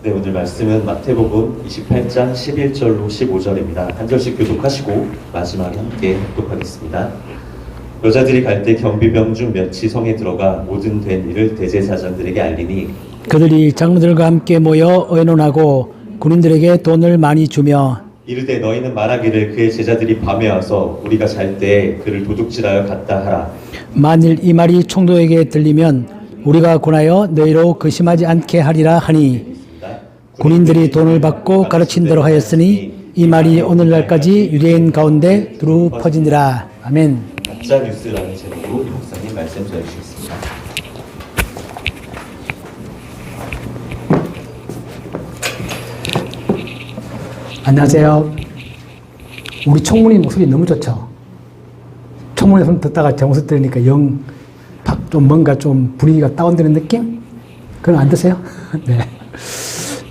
네, 오늘 말씀은 마태복음 28장 11절로 15절입니다. 한 절씩 교독하시고 마지막에 함께 합독하겠습니다. 여자들이 갈 때 경비병 중 몇이 성에 들어가 모든 된 일을 대제사장들에게 알리니 그들이 장로들과 함께 모여 의논하고 군인들에게 돈을 많이 주며 이르되 너희는 말하기를 그의 제자들이 밤에 와서 우리가 잘 때 그를 도둑질하여 갔다 하라. 만일 이 말이 총독에게 들리면 우리가 권하여 너희로 의심하지 않게 하리라 하니 군인들이 돈을 받고 가르친 대로 하였으니 이 말이 오늘날까지 유대인 가운데 두루 퍼지니라. 아멘. 가짜 뉴스라는 제목으로 목사님 말씀 전해주시겠습니다. 안녕하세요. 우리 총무님 목소리 너무 좋죠? 총무님 손 듣다가 제 목소리 들으니까 좀 뭔가 좀 분위기가 다운되는 느낌? 그건 안 드세요? 네.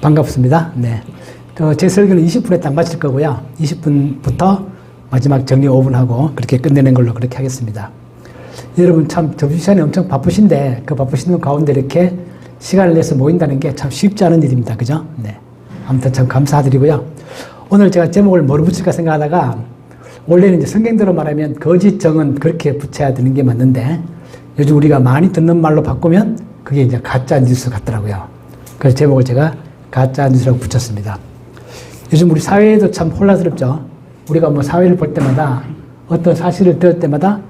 반갑습니다. 네. 제 설교는 20분에 딱 마칠 거고요. 20분부터 마지막 정리 5분 하고 그렇게 끝내는 걸로 그렇게 하겠습니다. 여러분 참 점심시간에 엄청 바쁘신데 그 바쁘신 가운데 이렇게 시간을 내서 모인다는 게 참 쉽지 않은 일입니다. 그죠? 네. 아무튼 참 감사드리고요. 오늘 제가 제목을 뭐로 붙일까 생각하다가 원래는 이제 성경대로 말하면 거짓정은 그렇게 붙여야 되는 게 맞는데 요즘 우리가 많이 듣는 말로 바꾸면 그게 이제 가짜 뉴스 같더라고요. 그래서 제목을 제가 가짜 뉴스라고 붙였습니다. 요즘 우리 사회에도 참 혼란스럽죠. 우리가 뭐 사회를 볼 때마다 어떤 사실을 들을 때마다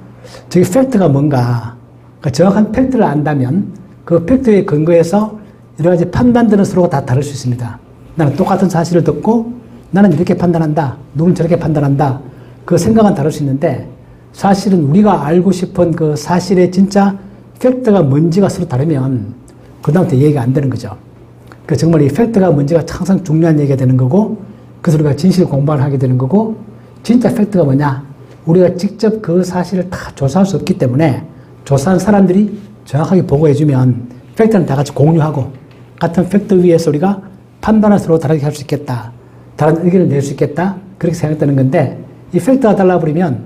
저게 팩트가 뭔가 그러니까 정확한 팩트를 안다면 그 팩트에 근거해서 여러 가지 판단들은 서로가 다 다를 수 있습니다. 나는 똑같은 사실을 듣고 나는 이렇게 판단한다. 누구는 저렇게 판단한다. 그 생각은 다를 수 있는데 사실은 우리가 알고 싶은 그 사실의 진짜 팩트가 뭔지가 서로 다르면 그 다음부터 얘기가 안 되는 거죠. 그 정말 이 팩트가 뭔지가 항상 중요한 얘기가 되는 거고 그래서 우리가 진실 공부를 하게 되는 거고 진짜 팩트가 뭐냐 우리가 직접 그 사실을 다 조사할 수 없기 때문에 조사한 사람들이 정확하게 보고해주면 팩트는 다 같이 공유하고 같은 팩트 위에서 우리가 판단을 서로 다르게 할 수 있겠다. 다른 의견을 낼 수 있겠다. 그렇게 생각되는 건데 이 팩트가 달라버리면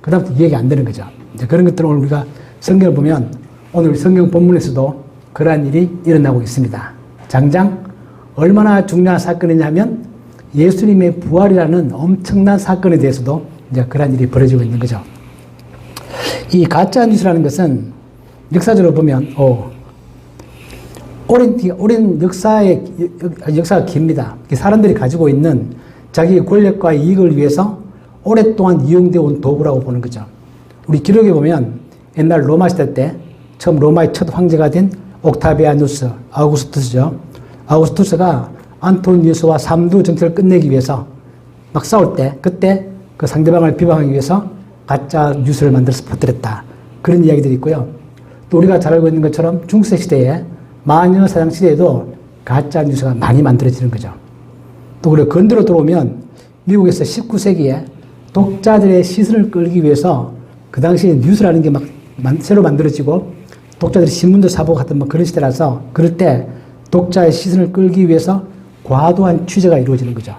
그 다음부터 얘기 안 되는 거죠. 이제 그런 것들을 오늘 우리가 성경을 보면 오늘 성경 본문에서도 그러한 일이 일어나고 있습니다. 당장 얼마나 중요한 사건이냐면 예수님의 부활이라는 엄청난 사건에 대해서도 이제 그러한 일이 벌어지고 있는 거죠. 이 가짜 뉴스라는 것은 역사적으로 보면 오랜 역사가 깁니다. 사람들이 가지고 있는 자기의 권력과 이익을 위해서 오랫동안 이용되어 온 도구라고 보는 거죠. 우리 기록에 보면 옛날 로마 시대 때 처음 로마의 첫 황제가 된 옥타비아누스, 아우구스투스죠. 아우구스투스가 안토니우스와 삼두 정책을 끝내기 위해서 막 싸울 때 그때 그 상대방을 비방하기 위해서 가짜 뉴스를 만들어서 퍼뜨렸다. 그런 이야기들이 있고요. 또 우리가 잘 알고 있는 것처럼 중세 시대에 마녀 사장 시대에도 가짜 뉴스가 많이 만들어지는 거죠. 또 우리가 근대로 들어오면 미국에서 19세기에 독자들의 시선을 끌기 위해서 그 당시에 뉴스라는 게 막 새로 만들어지고 독자들이 신문도 사보고 하던 뭐 그런 시대라서 그럴 때 독자의 시선을 끌기 위해서 과도한 취재가 이루어지는 거죠.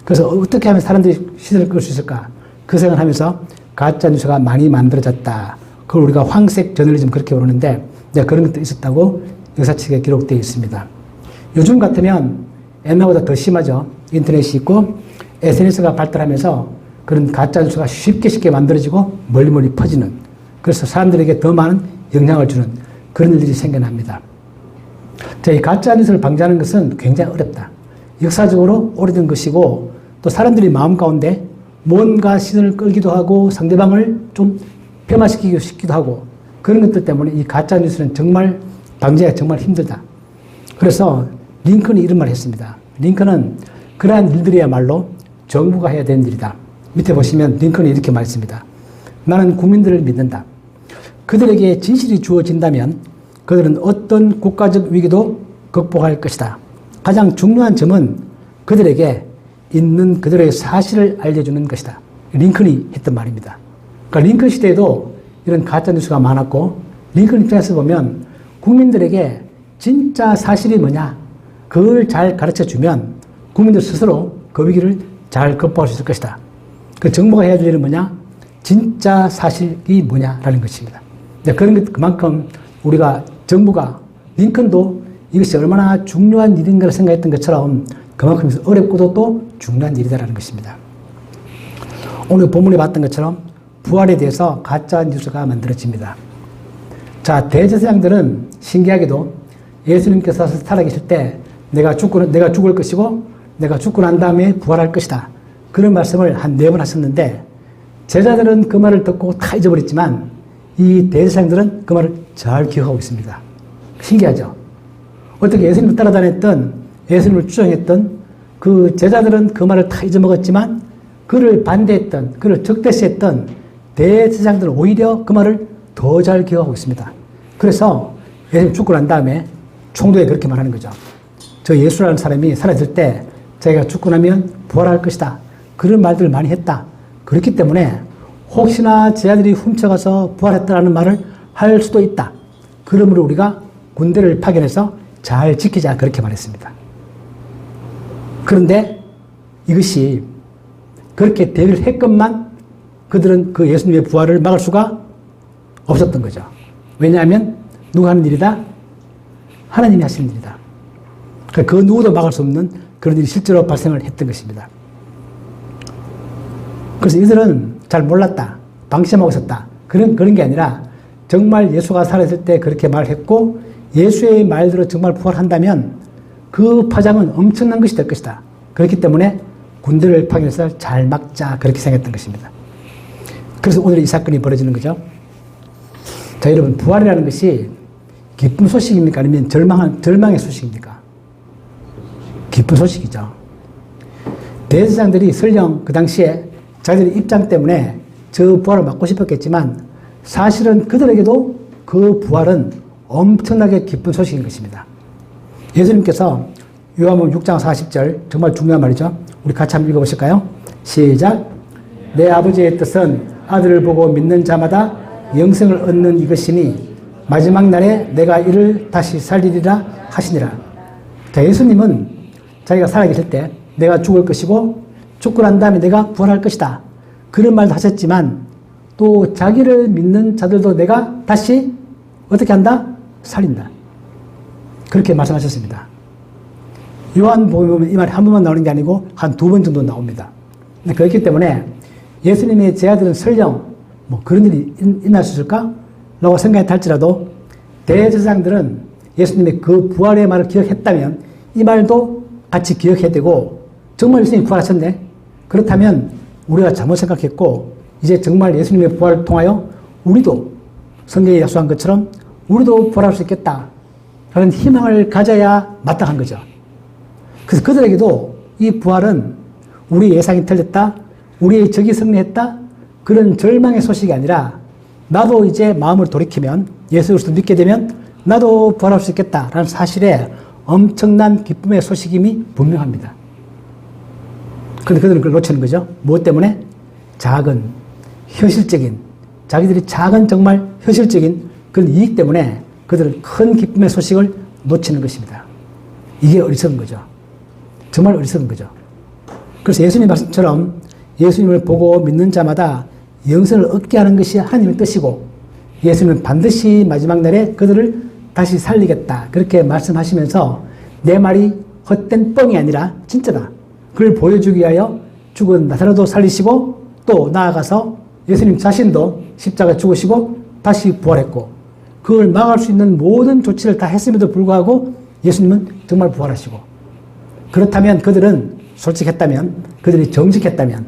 그래서 어떻게 하면 사람들이 시선을 끌 수 있을까? 그 생각을 하면서 가짜 뉴스가 많이 만들어졌다. 그걸 우리가 황색 저널리즘 그렇게 부르는데 그런 것도 있었다고 역사책에 기록되어 있습니다. 요즘 같으면 옛날보다 더 심하죠. 인터넷이 있고 SNS가 발달하면서 그런 가짜 뉴스가 쉽게 만들어지고 멀리 퍼지는 그래서 사람들에게 더 많은 영향을 주는 그런 일들이 생겨납니다. 이 가짜 뉴스를 방지하는 것은 굉장히 어렵다. 역사적으로 오래된 것이고 또 사람들이 마음 가운데 뭔가 시선을 끌기도 하고 상대방을 좀 폄하시키기도 하고 그런 것들 때문에 이 가짜 뉴스는 정말 방지하기가 정말 힘들다. 그래서 링컨이 이런 말을 했습니다. 링컨은 그러한 일들이야말로 정부가 해야 되는 일이다. 밑에 보시면 링컨이 이렇게 말했습니다. 나는 국민들을 믿는다. 그들에게 진실이 주어진다면 그들은 어떤 국가적 위기도 극복할 것이다. 가장 중요한 점은 그들에게 있는 그들의 사실을 알려주는 것이다. 링컨이 했던 말입니다. 그러니까 링컨 시대에도 이런 가짜 뉴스가 많았고 링컨 입장에서 보면 국민들에게 진짜 사실이 뭐냐 그걸 잘 가르쳐주면 국민들 스스로 그 위기를 잘 극복할 수 있을 것이다. 그 정부가 해야 될 일은 뭐냐 진짜 사실이 뭐냐라는 것입니다. 그런 것 그만큼 우리가 정부가 링컨도 이것이 얼마나 중요한 일인가를 생각했던 것처럼 그만큼 어렵고도 또 중요한 일이다라는 것입니다. 오늘 본문에 봤던 것처럼 부활에 대해서 가짜 뉴스가 만들어집니다. 자, 대제사장들은 신기하게도 예수님께서 살아계실 때 내가 죽을 것이고 내가 죽고 난 다음에 부활할 것이다. 그런 말씀을 한 4번 하셨는데 제자들은 그 말을 듣고 다 잊어버렸지만 이 대제사장들은 그 말을 잘 기억하고 있습니다. 신기하죠? 어떻게 예수님을 따라다녔던 예수님을 추종했던 그 제자들은 그 말을 다 잊어먹었지만 그를 반대했던 그를 적대시했던 대제사장들은 오히려 그 말을 더 잘 기억하고 있습니다. 그래서 예수님 죽고 난 다음에 총독에 그렇게 말하는 거죠. 저 예수라는 사람이 살아있을 때 자기가 죽고 나면 부활할 것이다. 그런 말들을 많이 했다. 그렇기 때문에 혹시나 제자들이 훔쳐가서 부활했다라는 말을 할 수도 있다. 그러므로 우리가 군대를 파견해서 잘 지키자. 그렇게 말했습니다. 그런데 이것이 그렇게 대비를 했건만 그들은 그 예수님의 부활을 막을 수가 없었던 거죠. 왜냐하면 누가 하는 일이다? 하나님이 하시는 일이다. 그 누구도 막을 수 없는 그런 일이 실제로 발생을 했던 것입니다. 그래서 이들은 잘 몰랐다. 방심하고 있었다. 그런 게 아니라 정말 예수가 살아있을 때 그렇게 말했고 예수의 말대로 정말 부활한다면 그 파장은 엄청난 것이 될 것이다. 그렇기 때문에 군대를 파견해서 잘 막자. 그렇게 생각했던 것입니다. 그래서 오늘 이 사건이 벌어지는 거죠. 자, 여러분, 부활이라는 것이 기쁜 소식입니까? 아니면 절망의 소식입니까? 기쁜 소식이죠. 대제사장들이 설령 그 당시에 자기들의 입장 때문에 저 부활을 막고 싶었겠지만 사실은 그들에게도 그 부활은 엄청나게 기쁜 소식인 것입니다. 예수님께서 요한복음 6장 40절 정말 중요한 말이죠. 우리 같이 한번 읽어보실까요? 시작. 내 아버지의 뜻은 아들을 보고 믿는 자마다 영생을 얻는 이것이니 마지막 날에 내가 이를 다시 살리리라 하시니라. 자, 예수님은 자기가 살아계실 때 내가 죽을 것이고 죽고 난 다음에 내가 부활할 것이다. 그런 말도 하셨지만 또 자기를 믿는 자들도 내가 다시 어떻게 한다? 살린다. 그렇게 말씀하셨습니다. 요한복음에 보면 이 말이 한 번만 나오는 게 아니고 한 2번 정도 나옵니다. 그렇기 때문에 예수님의 제자들은 설령 뭐 그런 일이 일어날 수 있을까? 라고 생각했다 할지라도 대제사장들은 예수님의 그 부활의 말을 기억했다면 이 말도 같이 기억해야 되고 정말 예수님이 부활하셨네? 그렇다면 우리가 잘못 생각했고 이제 정말 예수님의 부활을 통하여 우리도 성경에 약속한 것처럼 우리도 부활할 수 있겠다 라는 희망을 가져야 마땅한 거죠. 그래서 그들에게도 이 부활은 우리의 예상이 틀렸다, 우리의 적이 승리했다, 그런 절망의 소식이 아니라 나도 이제 마음을 돌이키면 예수 그리스도 믿게 되면 나도 부활할 수 있겠다라는 사실에 엄청난 기쁨의 소식임이 분명합니다. 그런데 그들은 그걸 놓치는 거죠. 무엇 때문에? 작은 현실적인 자기들이 작은 정말 현실적인 그런 이익 때문에 그들은 큰 기쁨의 소식을 놓치는 것입니다. 이게 어리석은 거죠. 정말 어리석은 거죠. 그래서 예수님 말씀처럼 예수님을 보고 믿는 자마다 영생을 얻게 하는 것이 하나님의 뜻이고 예수님은 반드시 마지막 날에 그들을 다시 살리겠다. 그렇게 말씀하시면서 내 말이 헛된 뻥이 아니라 진짜다. 그걸 보여주기 위하여 죽은 나사로도 살리시고 또 나아가서 예수님 자신도 십자가 죽으시고 다시 부활했고 그걸 막을 수 있는 모든 조치를 다 했음에도 불구하고 예수님은 정말 부활하시고 그렇다면 그들은 솔직했다면 그들이 정직했다면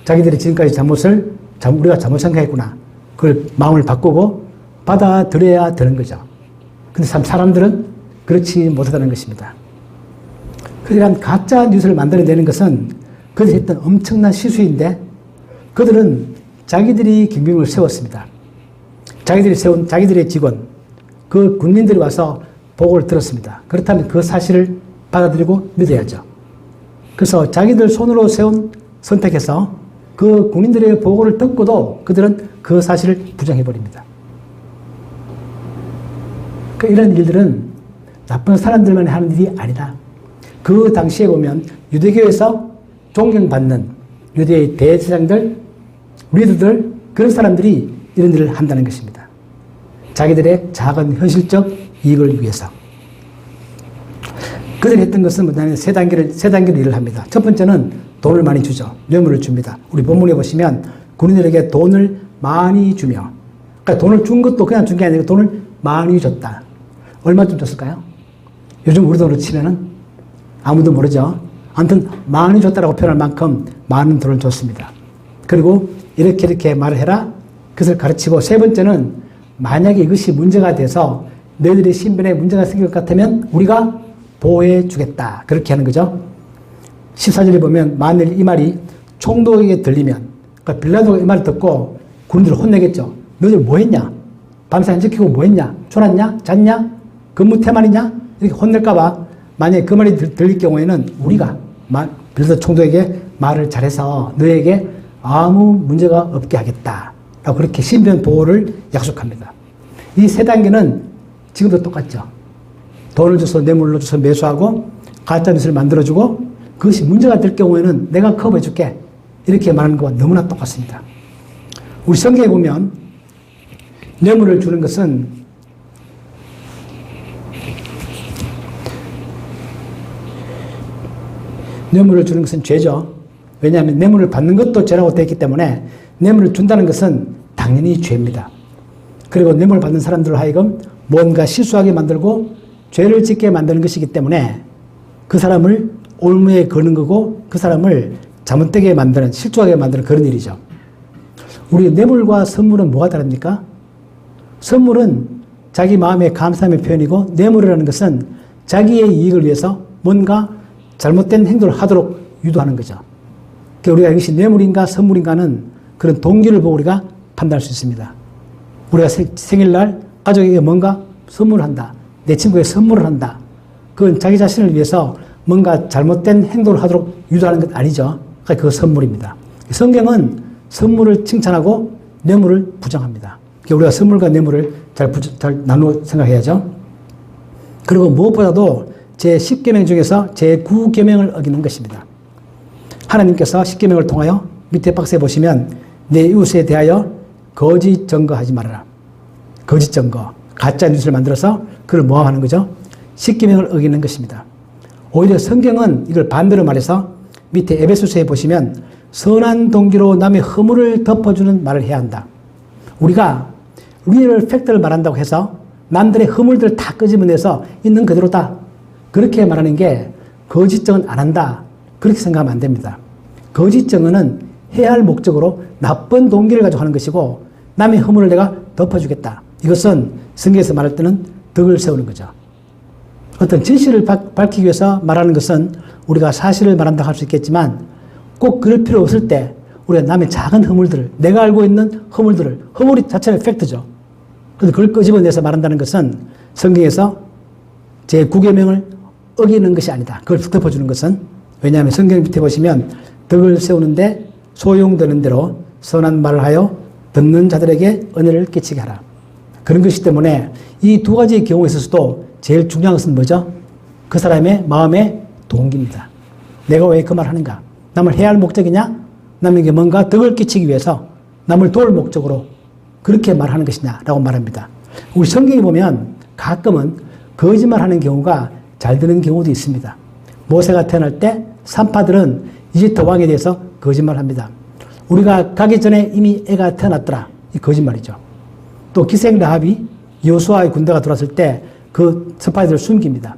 자기들이 지금까지 우리가 잘못 생각했구나. 그걸 마음을 바꾸고 받아들여야 되는 거죠. 근데 참 사람들은 그렇지 못하다는 것입니다. 그들은 가짜 뉴스를 만들어내는 것은 그들이 했던 엄청난 실수인데 그들은 자기들이 경비병을 세웠습니다. 자기들이 세운 자기들의 직원, 그 군민들이 와서 보고를 들었습니다. 그렇다면 그 사실을 받아들이고 믿어야죠. 그래서 자기들 손으로 선택해서 그 군인들의 보고를 듣고도 그들은 그 사실을 부정해버립니다. 이런 일들은 나쁜 사람들만 하는 일이 아니다. 그 당시에 보면 유대교에서 존경받는 유대의 대제사장들, 리더들, 그런 사람들이 이런 일을 한다는 것입니다. 자기들의 작은 현실적 이익을 위해서. 그들이 했던 것은 뭐냐면 세 단계로 일을 합니다. 첫 번째는 돈을 많이 주죠. 뇌물을 줍니다. 우리 본문에 보시면 군인들에게 돈을 많이 주며, 그러니까 돈을 준 것도 그냥 준 게 아니라 돈을 많이 줬다. 얼마쯤 줬을까요? 요즘 우리 돈으로 치면은 아무도 모르죠. 아무튼 많이 줬다라고 표현할 만큼 많은 돈을 줬습니다. 그리고 이렇게 말을 해라. 그것을 가르치고, 세 번째는 만약에 이것이 문제가 돼서 너희들의 신변에 문제가 생길 것 같으면 우리가 보호해 주겠다. 그렇게 하는 거죠. 14절에 보면 만일 이 말이 총독에게 들리면, 그러니까 빌라도가 이 말을 듣고 군인들을 혼내겠죠. 너희들 뭐 했냐? 밤새 안 지키고 뭐 했냐? 졸았냐? 잤냐? 근무 태만이냐? 이렇게 혼낼까봐 만약에 그 말이 들릴 경우에는 우리가 빌라도 총독에게 말을 잘해서 너에게 아무 문제가 없게 하겠다. 라고 그렇게 신변 보호를 약속합니다. 이 세 단계는 지금도 똑같죠. 돈을 줘서 뇌물로 줘서 매수하고 가짜 뉴스를 만들어주고 그것이 문제가 될 경우에는 내가 커버해줄게. 이렇게 말하는 것과 너무나 똑같습니다. 우리 성경에 보면 뇌물을 주는 것은 죄죠. 왜냐하면 뇌물을 받는 것도 죄라고 되어 있기 때문에 뇌물을 준다는 것은 당연히 죄입니다. 그리고 뇌물을 받는 사람들을 하여금 뭔가 실수하게 만들고 죄를 짓게 만드는 것이기 때문에 그 사람을 올무에 거는 거고 그 사람을 잘못되게 만드는, 실족하게 만드는 그런 일이죠. 우리 뇌물과 선물은 뭐가 다릅니까? 선물은 자기 마음의 감사함의 표현이고 뇌물이라는 것은 자기의 이익을 위해서 뭔가 잘못된 행동을 하도록 유도하는 거죠. 그러니까 우리가 이것이 뇌물인가 선물인가는 그런 동기를 보고 우리가 판단할 수 있습니다. 우리가 생일날 가족에게 뭔가 선물을 한다. 내 친구에게 선물을 한다. 그건 자기 자신을 위해서 뭔가 잘못된 행동을 하도록 유도하는 것 아니죠. 그러니까 그거 선물입니다. 성경은 선물을 칭찬하고 뇌물을 부정합니다. 그러니까 우리가 선물과 뇌물을 잘 나누어 생각해야죠. 그리고 무엇보다도 제10계명 중에서 제9계명을 어기는 것입니다. 하나님께서 10계명을 통하여 밑에 박스에 보시면 내 이웃에 대하여 거짓 증거하지 말아라. 거짓 증거, 가짜 뉴스를 만들어서 그걸 모함하는 거죠. 10계명을 어기는 것입니다. 오히려 성경은 이걸 반대로 말해서 밑에 에베소서에 보시면 선한 동기로 남의 허물을 덮어주는 말을 해야 한다. 우리가 리얼 팩트를 말한다고 해서 남들의 허물들을 다 끄집어내서 있는 그대로다. 그렇게 말하는 게 거짓 증언 안 한다. 그렇게 생각하면 안 됩니다. 거짓 증언은 해야 할 목적으로 나쁜 동기를 가지고 하는 것이고 남의 허물을 내가 덮어주겠다. 이것은 성경에서 말할 때는 덕을 세우는 거죠. 어떤 진실을 밝히기 위해서 말하는 것은 우리가 사실을 말한다고 할 수 있겠지만 꼭 그럴 필요 없을 때 우리가 남의 작은 허물들을, 내가 알고 있는 허물이 자체는 팩트죠. 그런데 그걸 끄집어내서 말한다는 것은 성경에서 제9계명을 어기는 것이 아니다. 그걸 덮어주는 것은, 왜냐하면 성경 밑에 보시면 덕을 세우는데 소용되는 대로 선한 말을 하여 듣는 자들에게 은혜를 끼치게 하라. 그런 것이기 때문에 이 두 가지의 경우에 있어서도 제일 중요한 것은 뭐죠? 그 사람의 마음의 동기입니다. 내가 왜 그 말을 하는가? 남을 해야 할 목적이냐? 남에게 뭔가 덕을 끼치기 위해서 남을 도울 목적으로 그렇게 말하는 것이냐라고 말합니다. 우리 성경에 보면 가끔은 거짓말하는 경우가 잘 되는 경우도 있습니다. 모세가 태어날 때 산파들은 이집트 왕에 대해서 거짓말합니다. 우리가 가기 전에 이미 애가 태어났더라. 이 거짓말이죠. 또 기생 라합이 여호수아의 군대가 들어왔을 때 그 스파이들을 숨깁니다.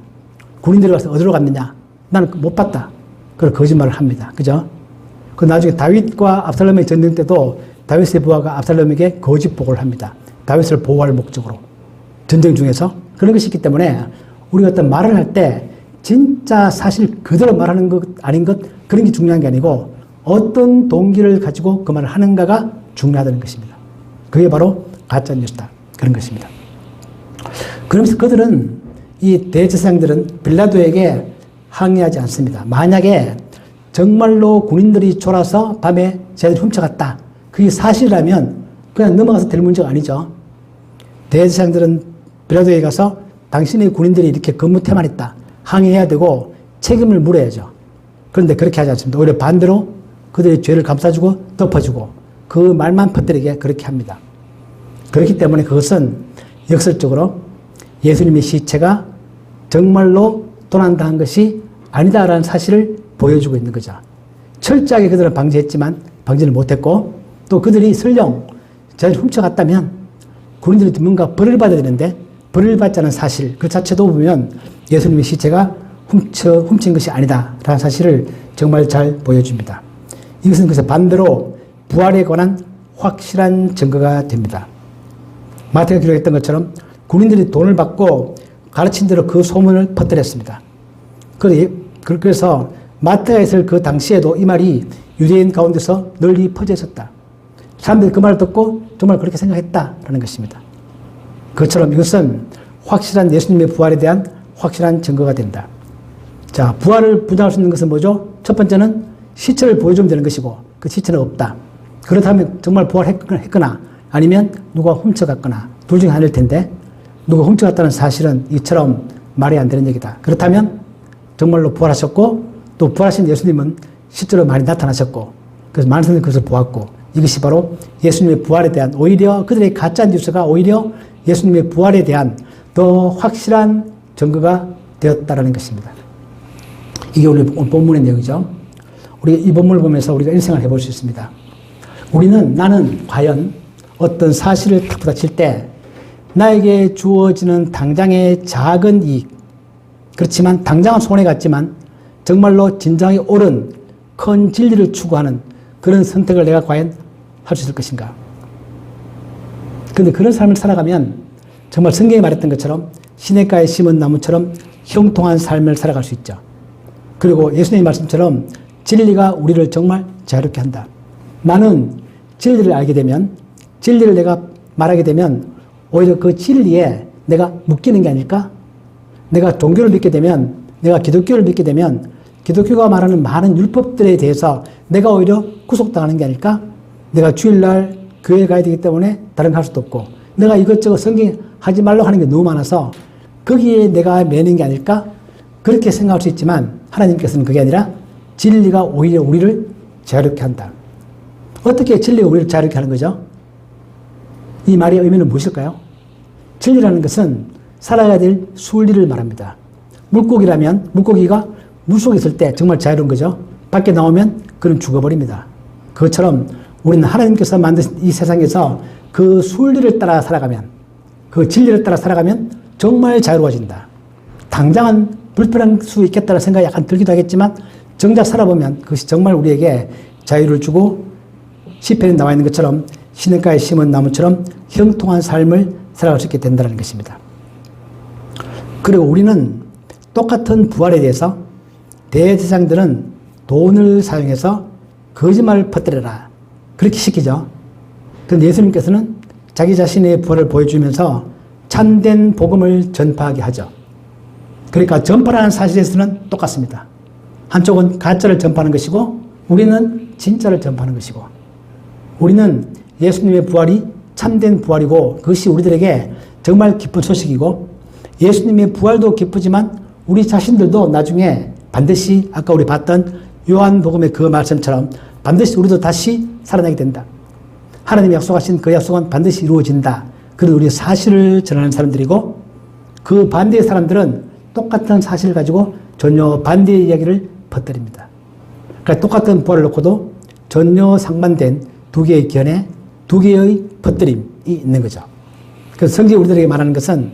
군인들이 와서 어디로 갔느냐? 나는 못 봤다. 그걸 거짓말을 합니다. 그죠? 그 나중에 다윗과 압살롬의 전쟁 때도 다윗의 부하가 압살롬에게 거짓 보고를 합니다. 다윗을 보호할 목적으로. 전쟁 중에서. 그런 것이 있기 때문에 우리가 어떤 말을 할 때 진짜 사실 그대로 말하는 것 아닌 것 그런 게 중요한 게 아니고 어떤 동기를 가지고 그 말을 하는가가 중요하다는 것입니다. 그게 바로 가짜 뉴스다. 그런 것입니다. 그러면서 그들은 이 대제사장들은 빌라도에게 항의하지 않습니다. 만약에 정말로 군인들이 졸아서 밤에 쟤들이 훔쳐갔다. 그게 사실이라면 그냥 넘어가서 될 문제가 아니죠. 대제사장들은 빌라도에게 가서 당신의 군인들이 이렇게 근무 태만했다. 항의해야 되고 책임을 물어야죠. 그런데 그렇게 하지 않습니다. 오히려 반대로 그들의 죄를 감싸주고 덮어주고 그 말만 퍼뜨리게 그렇게 합니다. 그렇기 때문에 그것은 역설적으로 예수님의 시체가 정말로 도난당한 것이 아니다라는 사실을 보여주고 있는 거죠. 철저하게 그들은 방지했지만 방지를 못했고 또 그들이 설령 자기를 훔쳐갔다면 군인들이 뭔가 벌을 받아야 되는데 벌을 받지 않은 사실 그 자체도 보면 예수님의 시체가 훔친 것이 아니다라는 사실을 정말 잘 보여줍니다. 이것은 그래서 반대로 부활에 관한 확실한 증거가 됩니다. 마태가 기록했던 것처럼 군인들이 돈을 받고 가르친 대로 그 소문을 퍼뜨렸습니다. 그래서 마태가 했을 그 당시에도 이 말이 유대인 가운데서 널리 퍼져 있었다. 사람들이 그 말을 듣고 정말 그렇게 생각했다라는 것입니다. 그것처럼 이것은 확실한 예수님의 부활에 대한 확실한 증거가 된다. 자, 부활을 부정할 수 있는 것은 뭐죠? 첫 번째는 시체를 보여주면 되는 것이고 그 시체는 없다. 그렇다면 정말 부활했거나 아니면 누가 훔쳐갔거나 둘 중에 하나일 텐데 누가 훔쳐갔다는 사실은 이처럼 말이 안 되는 얘기다. 그렇다면 정말로 부활하셨고 또 부활하신 예수님은 실제로 많이 나타나셨고 그래서 많은 사람들이 그것을 보았고 이것이 바로 예수님의 부활에 대한 오히려 그들의 가짜 뉴스가 오히려 예수님의 부활에 대한 더 확실한 증거가 되었다라는 것입니다. 이게 오늘 본문의 내용이죠. 우리가 이 본문을 보면서 우리가 일생을 해볼 수 있습니다. 나는 과연 어떤 사실을 탁 부딪힐 때 나에게 주어지는 당장의 작은 이익, 그렇지만 당장은 손해 같지만 정말로 진정하게 옳은 큰 진리를 추구하는 그런 선택을 내가 과연 할 수 있을 것인가. 그런데 그런 삶을 살아가면 정말 성경이 말했던 것처럼 시냇가에 심은 나무처럼 형통한 삶을 살아갈 수 있죠. 그리고 예수님의 말씀처럼 진리가 우리를 정말 자유롭게 한다. 나는 진리를 알게 되면 진리를 내가 말하게 되면 오히려 그 진리에 내가 묶이는 게 아닐까? 내가 종교를 믿게 되면 내가 기독교를 믿게 되면 기독교가 말하는 많은 율법들에 대해서 내가 오히려 구속당하는 게 아닐까? 내가 주일날 교회에 가야 되기 때문에 다른 거 할 수도 없고 내가 이것저것 성경 하지 말라고 하는 게 너무 많아서 거기에 내가 매는 게 아닐까? 그렇게 생각할 수 있지만 하나님께서는 그게 아니라 진리가 오히려 우리를 자유롭게 한다. 어떻게 진리가 우리를 자유롭게 하는 거죠? 이 말의 의미는 무엇일까요? 진리라는 것은 살아야 될 순리를 말합니다. 물고기라면 물고기가 물속에 있을 때 정말 자유로운 거죠. 밖에 나오면 그는 죽어버립니다. 그것처럼 우리는 하나님께서 만드신 이 세상에서 그 순리를 따라 살아가면 그 진리를 따라 살아가면 정말 자유로워진다. 당장은 불편할 수 있겠다는 생각이 약간 들기도 하겠지만 정작 살아보면 그것이 정말 우리에게 자유를 주고 시편에 나와 있는 것처럼 시냇가에 심은 나무처럼 형통한 삶을 살아갈 수 있게 된다는 것입니다. 그리고 우리는 똑같은 부활에 대해서 대제사장들은 돈을 사용해서 거짓말을 퍼뜨려라 그렇게 시키죠. 그런데 예수님께서는 자기 자신의 부활을 보여주면서 참된 복음을 전파하게 하죠. 그러니까 전파라는 사실에서는 똑같습니다. 한쪽은 가짜를 전파하는 것이고 우리는 진짜를 전파하는 것이고 우리는 예수님의 부활이 참된 부활이고 그것이 우리들에게 정말 기쁜 소식이고 예수님의 부활도 기쁘지만 우리 자신들도 나중에 반드시 아까 우리 봤던 요한복음의 그 말씀처럼 반드시 우리도 다시 살아나게 된다. 하나님이 약속하신 그 약속은 반드시 이루어진다. 그런 우리 사실을 전하는 사람들이고 그 반대의 사람들은 똑같은 사실을 가지고 전혀 반대의 이야기를 퍼뜨립니다. 그러니까 똑같은 부활을 놓고도 전혀 상반된 두 개의 견해, 두 개의 퍼뜨림이 있는 거죠. 그래서 성경이 우리들에게 말하는 것은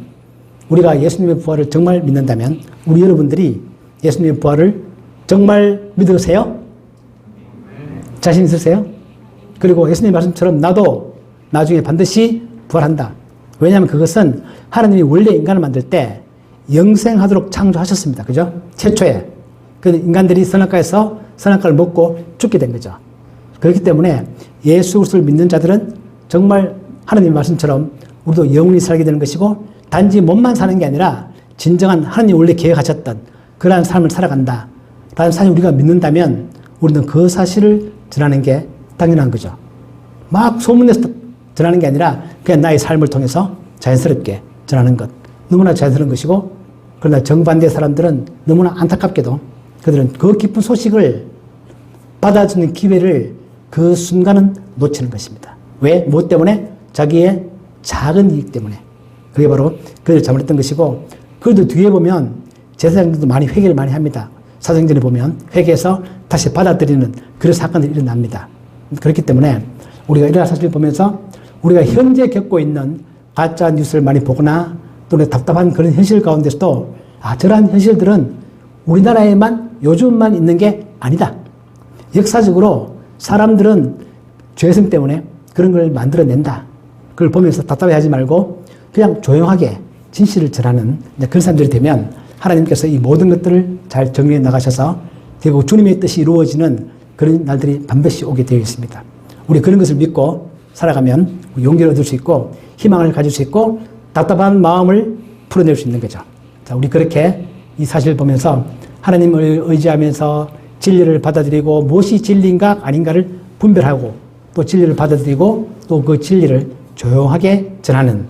우리가 예수님의 부활을 정말 믿는다면 우리 여러분들이 예수님의 부활을 정말 믿으세요? 자신 있으세요? 그리고 예수님 말씀처럼 나도 나중에 반드시 부활한다. 왜냐하면 그것은 하나님이 원래 인간을 만들 때 영생하도록 창조하셨습니다. 그죠? 최초에. 그 인간들이 선악과에서 선악과를 먹고 죽게 된 거죠. 그렇기 때문에 예수 그리스도를 믿는 자들은 정말 하나님의 말씀처럼 우리도 영원히 살게 되는 것이고 단지 몸만 사는 게 아니라 진정한 하나님이 원래 계획하셨던 그러한 삶을 살아간다. 라는 사실을 우리가 믿는다면 우리는 그 사실을 전하는 게 당연한 거죠. 막 소문내서 전하는 게 아니라 그냥 나의 삶을 통해서 자연스럽게 전하는 것. 너무나 자연스러운 것이고 그러나 정반대의 사람들은 너무나 안타깝게도 그들은 그 기쁜 소식을 받아주는 기회를 그 순간은 놓치는 것입니다. 왜? 무엇 때문에? 자기의 작은 이익 때문에. 그게 바로 그들을 잘못했던 것이고 그래도 뒤에 보면 제사장들도 많이 회개를 많이 합니다. 사도행전에 보면 회개해서 다시 받아들이는 그런 사건들이 일어납니다. 그렇기 때문에 우리가 이러한 사실을 보면서 우리가 현재 겪고 있는 가짜 뉴스를 많이 보거나 또는 답답한 그런 현실 가운데서도 저러한 현실들은 우리나라에만 요즘만 있는 게 아니다. 역사적으로 사람들은 죄성 때문에 그런 걸 만들어낸다. 그걸 보면서 답답해하지 말고 그냥 조용하게 진실을 전하는 그런 사람들이 되면 하나님께서 이 모든 것들을 잘 정리해 나가셔서 결국 주님의 뜻이 이루어지는 그런 날들이 반드시 오게 되어 있습니다. 우리 그런 것을 믿고 살아가면 용기를 얻을 수 있고 희망을 가질 수 있고 답답한 마음을 풀어낼 수 있는 거죠. 자, 우리 그렇게 이 사실을 보면서 하나님을 의지하면서 진리를 받아들이고 무엇이 진리인가 아닌가를 분별하고 또 진리를 받아들이고 또 그 진리를 조용하게 전하는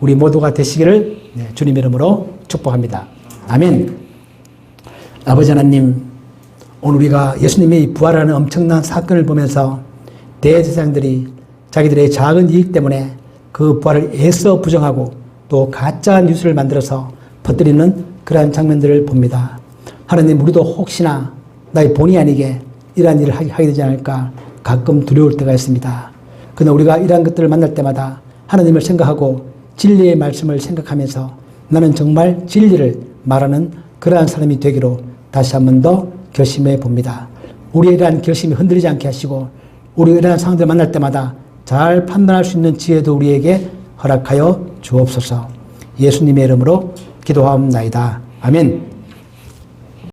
우리 모두가 되시기를 주님 이름으로 축복합니다. 아멘. 아버지 하나님, 오늘 우리가 예수님의 부활하는 엄청난 사건을 보면서 대제사장들이 자기들의 작은 이익 때문에 그 부활을 애써 부정하고 또 가짜 뉴스를 만들어서 퍼뜨리는 그러한 장면들을 봅니다. 하나님, 우리도 혹시나 나의 본의 아니게 이러한 일을 하게 되지 않을까 가끔 두려울 때가 있습니다. 그러나 우리가 이러한 것들을 만날 때마다 하나님을 생각하고 진리의 말씀을 생각하면서 나는 정말 진리를 말하는 그러한 사람이 되기로 다시 한 번 더 결심해 봅니다. 우리의 이러한 결심이 흔들리지 않게 하시고 우리가 이러한 상황들을 만날 때마다 잘 판단할 수 있는 지혜도 우리에게 허락하여 주옵소서. 예수님의 이름으로 기도하옵나이다. 아멘.